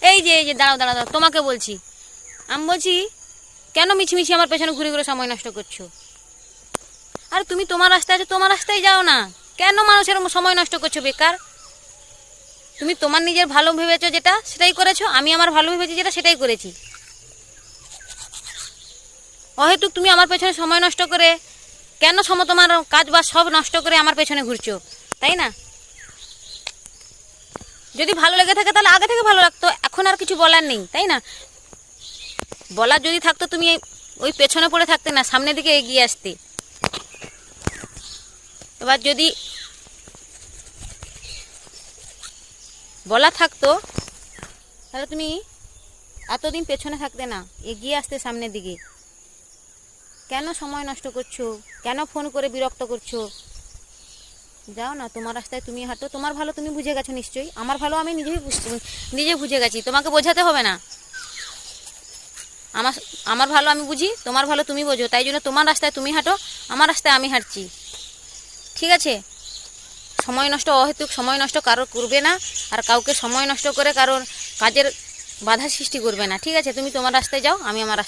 এই যে দাঁড়াও দাঁড়াও দাঁড়াও, তোমাকে বলছি। আমি বলছি কেন মিছিমিছি আমার পেছনে ঘুরে ঘুরে সময় নষ্ট করছো? আর তুমি তোমার রাস্তায় আছো, তোমার রাস্তায় যাও না, কেন মানুষের সময় নষ্ট করছো বেকার? তুমি তোমার নিজের ভালো ভেবেছো যেটা সেটাই করেছো, আমি আমার ভালো ভেবেছি যেটা সেটাই করেছি। অহেতুক তুমি আমার পেছনে সময় নষ্ট করে কেন তোমার কাজ বা সব নষ্ট করে আমার পেছনে ঘুরছো, তাই না? যদি ভালো লেগে থাকে তাহলে আগে থেকে ভালো লাগতো, এখন আর কিছু বলার নেই, তাই না? বলার যদি থাকতো তুমি ওই পেছনে পড়ে থাকতে না, সামনের দিকে এগিয়ে আসতে। এবার যদি বলা থাকতো তাহলে তুমি এতদিন পেছনে থাকতে না, এগিয়ে আসতে সামনের দিকে। কেন সময় নষ্ট করছো? কেন ফোন করে বিরক্ত করছো? যাও না, তোমার রাস্তায় তুমি হাঁটো, তোমার ভালো তুমি বুঝে গেছো নিশ্চয়ই, আমার ভালো আমি নিজে বুঝে গেছি, তোমাকে বোঝাতে হবে না। আমার আমার ভালো আমি বুঝি, তোমার ভালো তুমি বোঝো, তাই জন্য তোমার রাস্তায় তুমি হাঁটো, আমার রাস্তায় আমি হাঁটছি, ঠিক আছে? সময় নষ্ট, অহেতুক সময় নষ্ট কারোর করবে না, আর কাউকে সময় নষ্ট করে কারোর কাজের বাধা সৃষ্টি করবে না, ঠিক আছে? তুমি তোমার রাস্তায় যাও, আমি আমার রাস্তায়